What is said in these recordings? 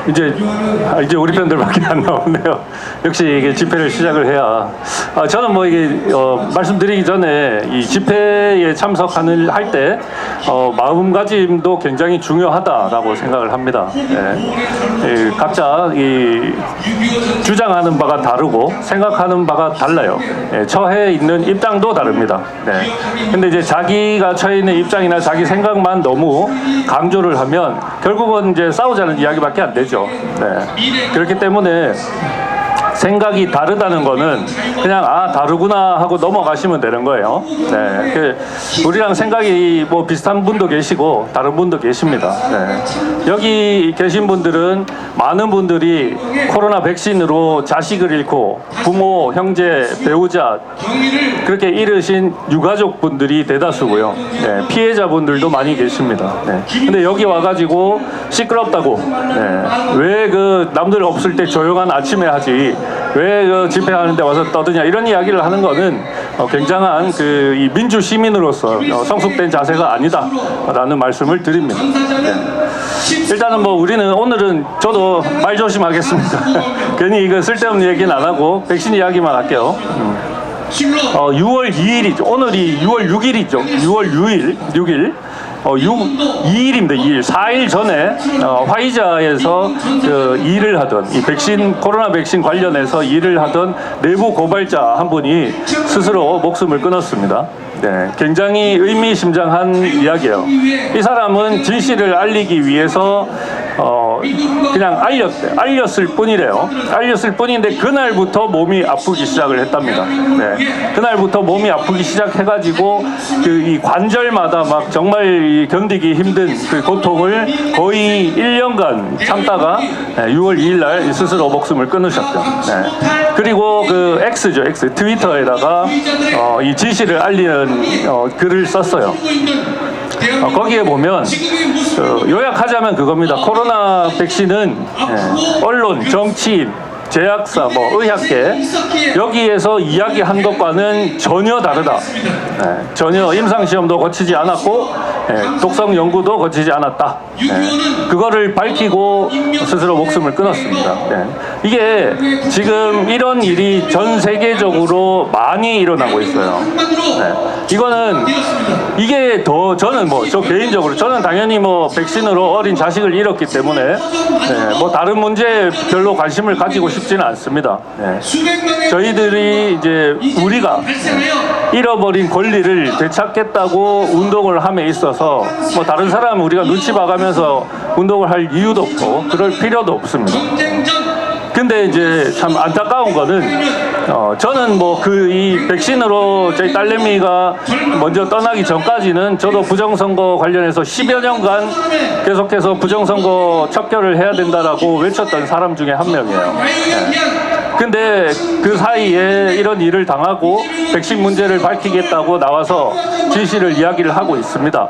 이제 우리 편들밖에 안 나오네요. 역시 이게 집회를 시작을 해야. 저는 뭐 이게 말씀드리기 전에 이 집회에 참석하는 할 때 마음가짐도 굉장히 중요하다라고 생각을 합니다. 예, 각자 이 주장하는 바가 다르고 생각하는 바가 달라요. 예, 처해 있는 입장도 다릅니다. 네. 근데 이제 자기가 처해 있는 입장이나 자기 생각만 너무 강조를 하면 결국은 이제 싸우자는 이야기밖에 안 되죠. 네. 그렇기 때문에 생각이 다르다는 거는 그냥 다르구나 하고 넘어가시면 되는 거예요. 네. 우리랑 생각이 뭐 비슷한 분도 계시고 다른 분도 계십니다. 네. 여기 계신 분들은 많은 분들이 코로나 백신으로 자식을 잃고 부모, 형제, 배우자 그렇게 잃으신 유가족 분들이 대다수고요. 네. 피해자분들도 많이 계십니다. 네. 근데 여기 와가지고 시끄럽다고 왜 그 남들 없을 때 조용한 아침에 하지 왜 그 집회하는데 와서 떠드냐 이런 이야기를 하는 거는 굉장한 이 민주 시민으로서 성숙된 자세가 아니다라는 말씀을 드립니다. 네. 일단은 뭐 우리는 오늘은 저도 말 조심하겠습니다. 괜히 이거 쓸데없는 얘기는 안 하고 백신 이야기만 할게요. 6월 2일이죠. 오늘이 6월 6일이죠. 6월 6일. 2일입니다. 2일. 4일 전에 화이자에서 일을 하던 이 코로나 백신 관련해서 일을 하던 내부 고발자 한 분이 스스로 목숨을 끊었습니다. 네, 굉장히 의미심장한 이야기예요. 이 사람은 진실을 알리기 위해서 그냥 알렸을 뿐이래요. 알렸을 뿐인데 그날부터 몸이 아프기 시작을 했답니다. 네, 그날부터 몸이 아프기 시작해가지고 이 관절마다 막 정말 견디기 힘든 그 고통을 거의 1년간 참다가 6월 2일 날 스스로 목숨을 끊으셨죠. 네. 그리고 X죠, X 트위터에다가 이 진실을 알리는 글을 썼어요. 거기에 보면 요약하자면 그겁니다. 코로나 백신은 언론, 정치인, 제약사, 의학계 여기에서 이야기한 것과는 전혀 다르다. 전혀 임상시험도 거치지 않았고 독성 연구도 거치지 않았다. 그거를 밝히고 스스로 목숨을 끊었습니다. 이게 지금 이런 일이 전 세계적으로 많이 일어나고 있어요. 이거는 이게 더 저는 저 개인적으로 저는 당연히 백신으로 어린 자식을 잃었기 때문에 다른 문제에 별로 관심을 가지고 싶지는 않습니다. 저희들이 이제 우리가 잃어버린 권리를 되찾겠다고 운동을 함에 있어서 다른 사람 우리가 눈치 봐가면서 운동을 할 이유도 없고 그럴 필요도 없습니다. 근데 이제 참 안타까운 거는 저는 이 백신으로 저희 딸내미가 먼저 떠나기 전까지는 저도 부정선거 관련해서 10여 년간 계속해서 부정선거 척결을 해야 된다라고 외쳤던 사람 중에 한 명이에요. 근데 그 사이에 이런 일을 당하고 백신 문제를 밝히겠다고 나와서 진실을 이야기를 하고 있습니다.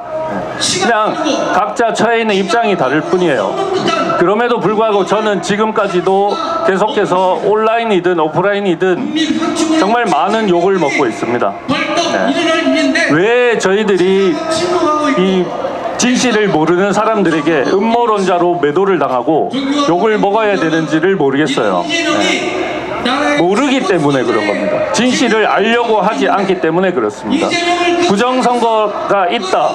그냥 각자 처해 있는 입장이 다를 뿐이에요. 그럼에도 불구하고 저는 지금까지도 계속해서 온라인이든 오프라인이든 정말 많은 욕을 먹고 있습니다. 왜 저희들이 이 진실을 모르는 사람들에게 음모론자로 매도를 당하고 욕을 먹어야 되는지를 모르겠어요. 모르기 때문에 그런 겁니다. 진실을 알려고 하지 않기 때문에 그렇습니다. 부정선거가 있다.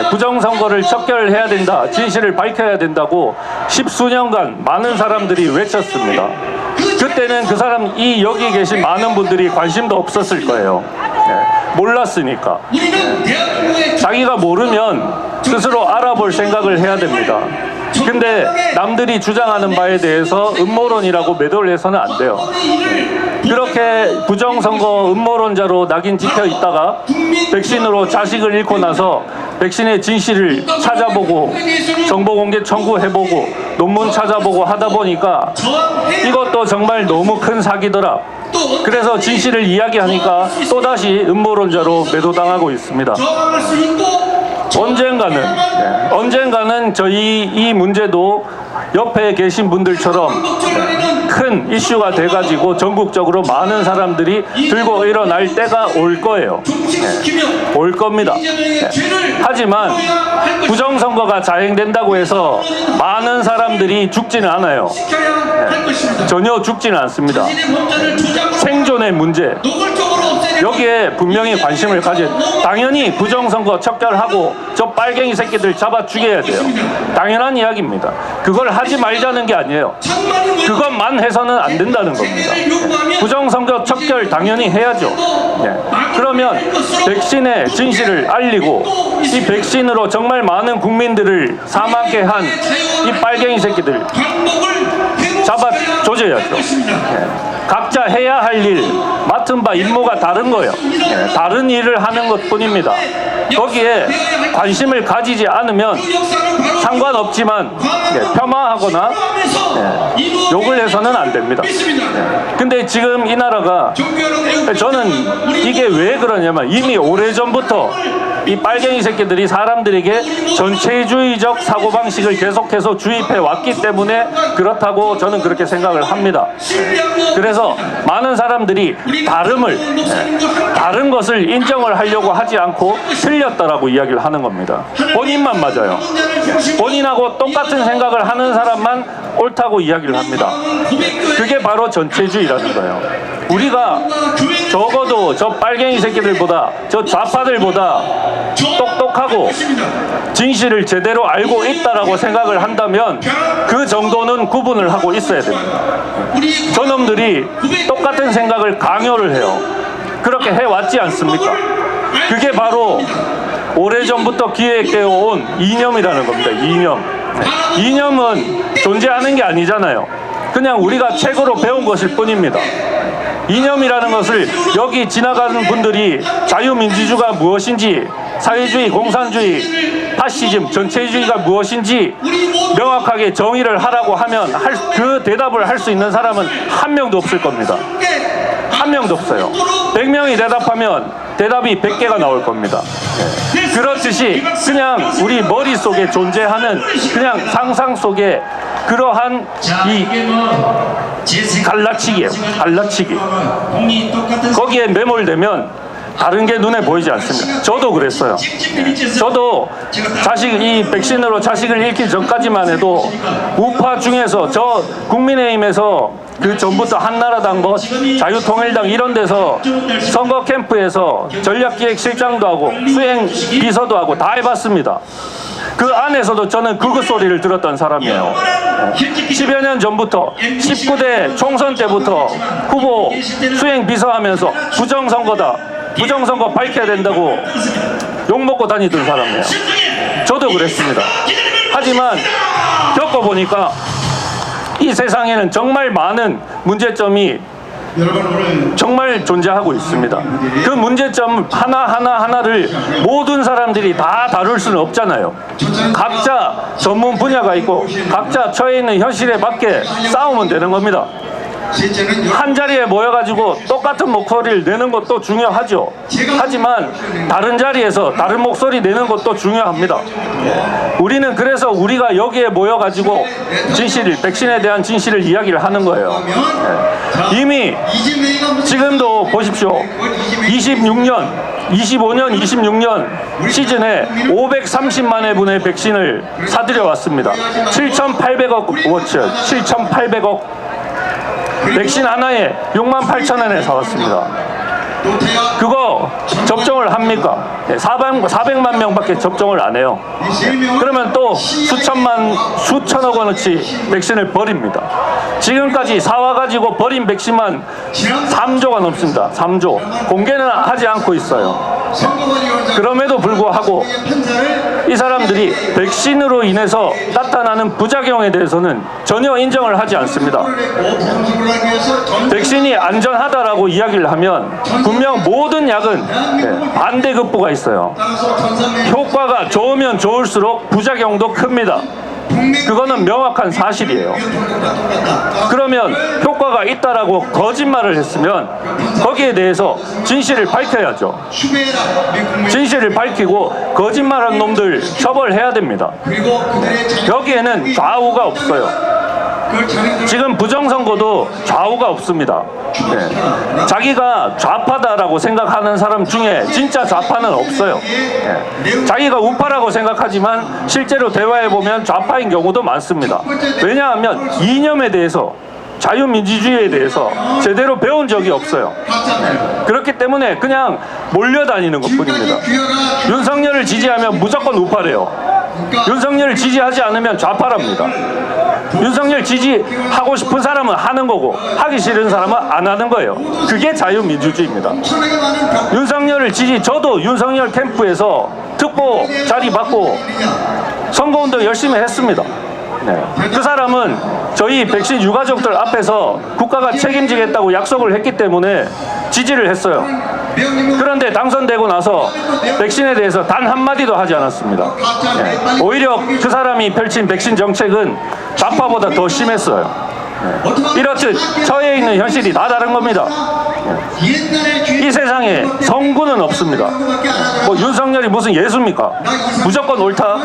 부정선거를 척결해야 된다. 진실을 밝혀야 된다고 십수년간 많은 사람들이 외쳤습니다. 그때는 여기 계신 많은 분들이 관심도 없었을 거예요. 몰랐으니까. 자기가 모르면 스스로 알아볼 생각을 해야 됩니다. 근데 남들이 주장하는 바에 대해서 음모론이라고 매도를 해서는 안 돼요. 그렇게 부정선거 음모론자로 낙인 찍혀 있다가 백신으로 자식을 잃고 나서 백신의 진실을 찾아보고 정보 공개 청구해보고 논문 찾아보고 하다 보니까 이것도 정말 너무 큰 사기더라. 그래서 진실을 이야기하니까 또다시 음모론자로 매도당하고 있습니다. 언젠가는 저희 이 문제도 옆에 계신 분들처럼 큰 이슈가 돼가지고 전국적으로 많은 사람들이 들고 일어날 때가 올 거예요. 올 겁니다. 하지만 부정선거가 자행된다고 해서 많은 사람들이 죽지는 않아요. 전혀 죽지는 않습니다. 생존의 문제, 여기에 분명히 관심을 당연히 부정선거 척결하고 저 빨갱이 새끼들 잡아 죽여야 돼요. 당연한 이야기입니다. 그걸 하지 말자는 게 아니에요. 그것만 해서는 안 된다는 겁니다. 부정선거 척결 당연히 해야죠. 그러면 백신의 진실을 알리고 이 백신으로 정말 많은 국민들을 사망케 한 이 빨갱이 새끼들 잡아 조져야죠. 각자 해야 할 일, 맡은 바 임무가 다른 거예요. 다른 일을 하는 것 뿐입니다. 거기에 관심을 가지지 않으면 상관없지만 폄하하거나 욕을 해서는 안 됩니다. 근데 지금 이 나라가 저는 이게 왜 그러냐면 이미 오래전부터 이 빨갱이 새끼들이 사람들에게 전체주의적 사고방식을 계속해서 주입해 왔기 때문에 그렇다고 저는 그렇게 생각을 합니다. 그래서 많은 사람들이 다른 것을 인정을 하려고 하지 않고 틀렸다라고 이야기를 하는 겁니다. 본인만 맞아요. 본인하고 똑같은 생각을 하는 사람만 옳다고 이야기를 합니다. 그게 바로 전체주의라는 거예요. 우리가 적어도 저 빨갱이 새끼들보다 저 좌파들보다 똑똑하고 진실을 제대로 알고 있다라고 생각을 한다면 그 정도는 구분을 하고 있어야 됩니다. 저놈들이 똑같은 생각을 강요를 해요. 그렇게 해왔지 않습니까? 그게 바로 오래전부터 기획되어 온 이념이라는 겁니다. 이념은 존재하는 게 아니잖아요. 그냥 우리가 책으로 배운 것일 뿐입니다. 이념이라는 것을 여기 지나가는 분들이 자유민주주의가 무엇인지, 사회주의, 공산주의, 파시즘, 전체주의가 무엇인지 명확하게 정의를 하라고 하면 그 대답을 할 수 있는 사람은 한 명도 없을 겁니다. 한 명도 없어요. 100명이 대답하면 대답이 100개가 나올 겁니다. 그렇듯이 그냥 우리 머릿속에 존재하는 그냥 상상 속에 그러한 이 갈라치기예요. 갈라치기. 거기에 매몰되면 다른 게 눈에 보이지 않습니다. 저도 그랬어요. 저도 이 백신으로 자식을 잃기 전까지만 해도 우파 중에서 저 국민의힘에서 그 전부터 한나라당 자유통일당 이런 데서 선거 캠프에서 전략기획실장도 하고 수행 비서도 하고 다 해봤습니다. 그 안에서도 저는 그것 소리를 들었던 사람이에요. 10여 년 전부터 19대 총선 때부터 후보 수행 비서하면서 부정선거다, 부정선거 밝혀야 된다고 욕먹고 다니던 사람이에요. 저도 그랬습니다. 하지만 겪어보니까 이 세상에는 정말 많은 문제점이 정말 존재하고 있습니다. 그 문제점 하나를 모든 사람들이 다 다룰 수는 없잖아요. 각자 전문 분야가 있고 각자 처해 있는 현실에 맞게 싸우면 되는 겁니다. 한 자리에 모여가지고 똑같은 목소리를 내는 것도 중요하죠. 하지만 다른 자리에서 다른 목소리 내는 것도 중요합니다. 우리는 그래서 우리가 여기에 모여가지고 백신에 대한 진실을 이야기를 하는 거예요. 이미 지금도 보십시오. 25년, 26년 시즌에 530만회 분의 백신을 사들여 왔습니다. 7,800억 워치요. 7,800억. 백신 하나에 68,000원에 사왔습니다. 그거 접종을 합니까? 400만 명밖에 접종을 안 해요. 그러면 또 수천억 원어치 백신을 버립니다. 지금까지 사와가지고 버린 백신만 3조가 넘습니다. 3조. 공개는 하지 않고 있어요. 그럼에도 불구하고 이 사람들이 백신으로 인해서 나타나는 부작용에 대해서는 전혀 인정을 하지 않습니다. 백신이 안전하다라고 이야기를 하면 분명 모든 약은 반대급부가 있어요. 효과가 좋으면 좋을수록 부작용도 큽니다. 그거는 명확한 사실이에요. 그러면 효과가 있다라고 거짓말을 했으면 거기에 대해서 진실을 밝혀야죠. 진실을 밝히고 거짓말한 놈들 처벌해야 됩니다. 여기에는 좌우가 없어요. 지금 부정선거도 좌우가 없습니다. 네. 자기가 좌파다라고 생각하는 사람 중에 진짜 좌파는 없어요. 네. 자기가 우파라고 생각하지만 실제로 대화해보면 좌파인 경우도 많습니다. 왜냐하면 이념에 대해서, 자유민주주의에 대해서 제대로 배운 적이 없어요. 그렇기 때문에 그냥 몰려다니는 것뿐입니다. 윤석열을 지지하면 무조건 우파래요. 윤석열을 지지하지 않으면 좌파랍니다. 윤석열 지지하고 싶은 사람은 하는 거고 하기 싫은 사람은 안 하는 거예요. 그게 자유민주주의입니다. 윤석열을 저도 윤석열 캠프에서 특보 자리 받고 선거운동 열심히 했습니다. 네. 그 사람은 저희 백신 유가족들 앞에서 국가가 책임지겠다고 약속을 했기 때문에 지지를 했어요. 그런데 당선되고 나서 백신에 대해서 단 한마디도 하지 않았습니다. 네. 오히려 그 사람이 펼친 백신 정책은 좌파보다 더 심했어요. 네. 이렇듯 처해 있는 현실이 다 다른 겁니다. 이 세상에 성군은 없습니다. 뭐 윤석열이 무슨 예수입니까? 무조건 옳다?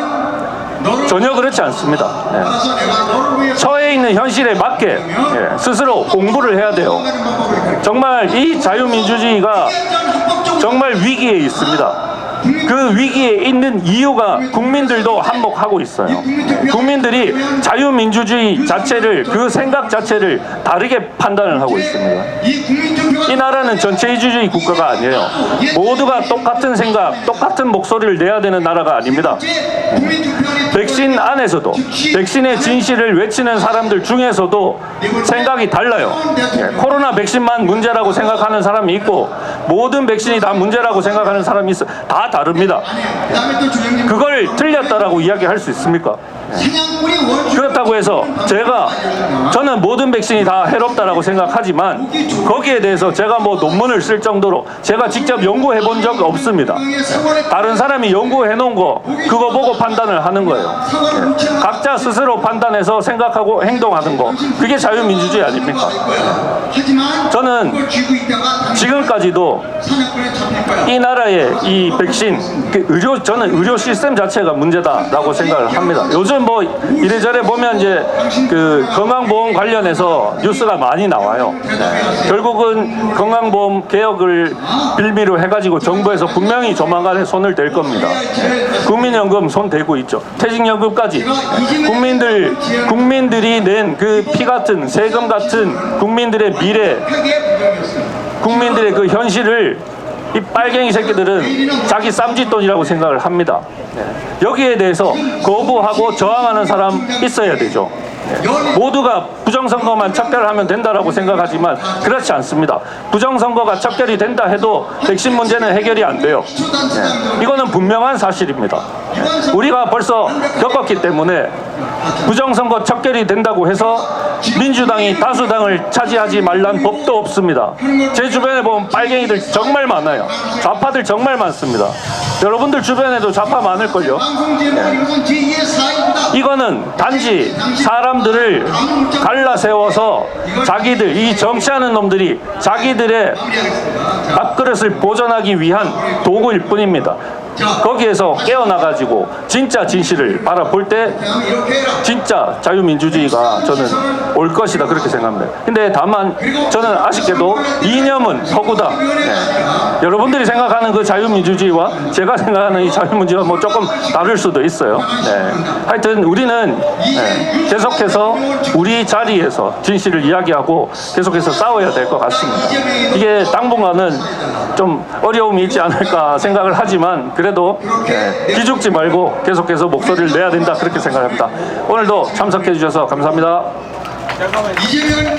전혀 그렇지 않습니다. 네. 처해 있는 현실에 맞게 스스로 공부를 해야 돼요. 정말 이 자유민주주의가 정말 위기에 있습니다. 그 위기에 있는 이유가 국민들도 한몫하고 있어요. 국민들이 자유민주주의 자체를, 그 생각 자체를 다르게 판단을 하고 있습니다. 이 나라는 전체주의 국가가 아니에요. 모두가 똑같은 생각, 똑같은 목소리를 내야 되는 나라가 아닙니다. 백신 안에서도, 백신의 진실을 외치는 사람들 중에서도 생각이 달라요. 코로나 백신만 문제라고 생각하는 사람이 있고 모든 백신이 다 문제라고 생각하는 사람이 있어. 다 다릅니다. 그걸 틀렸다라고 이야기할 수 있습니까? 그렇다고 해서 저는 모든 백신이 다 해롭다라고 생각하지만 거기에 대해서 제가 뭐 논문을 쓸 정도로 제가 직접 연구해 본 적 없습니다. 다른 사람이 연구해 놓은 거 그거 보고 판단을 하는 거예요. 각자 스스로 판단해서 생각하고 행동하는 거, 그게 자유민주주의 아닙니까? 저는 지금까지도 이 나라의 이 백신, 저는 의료 시스템 자체가 문제다라고 생각을 합니다. 요즘 뭐 이래저래 보면 이제 그 건강보험 관련해서 뉴스가 많이 나와요. 네. 결국은 건강보험 개혁을 빌미로 해가지고 정부에서 분명히 조만간에 손을 댈 겁니다. 네. 국민연금 손 대고 있죠. 퇴직연금까지. 국민들이 낸 그 피 같은, 세금 같은 국민들의 미래, 국민들의 그 현실을 이 빨갱이 새끼들은 자기 쌈짓돈이라고 생각을 합니다. 네. 여기에 대해서 거부하고 저항하는 사람 있어야 되죠. 네. 모두가 부정선거만 척결하면 된다라고 생각하지만 그렇지 않습니다. 부정선거가 척결이 된다 해도 백신 문제는 해결이 안 돼요. 네. 이거는 분명한 사실입니다. 네. 우리가 벌써 겪었기 때문에 부정선거 척결이 된다고 해서 민주당이 다수당을 차지하지 말란 법도 없습니다. 제 주변에 보면 빨갱이들 정말 많아요. 좌파들 정말 많습니다. 여러분들 주변에도 좌파 많을걸요. 네. 이거는 단지 사람들을 갈라 세워서 자기들, 이 정치하는 놈들이 자기들의 밥그릇을 보존하기 위한 도구일 뿐입니다. 거기에서 깨어나가지고 진짜 진실을 바라볼 때 진짜 자유민주주의가 저는 올 것이다, 그렇게 생각합니다. 근데 다만 저는 아쉽게도 이념은 허구다. 네. 여러분들이 생각하는 그 자유민주주의와 제가 생각하는 이 자유민주주의가 뭐 조금 다를 수도 있어요. 네. 하여튼 우리는 계속해서 우리 자리에서 진실을 이야기하고 계속해서 싸워야 될 것 같습니다. 이게 당분간은 좀 어려움이 있지 않을까 생각을 하지만 그래도 기죽지 말고 계속해서 목소리를 내야 된다, 그렇게 생각합니다. 오늘도 참석해 주셔서 감사합니다. 이재명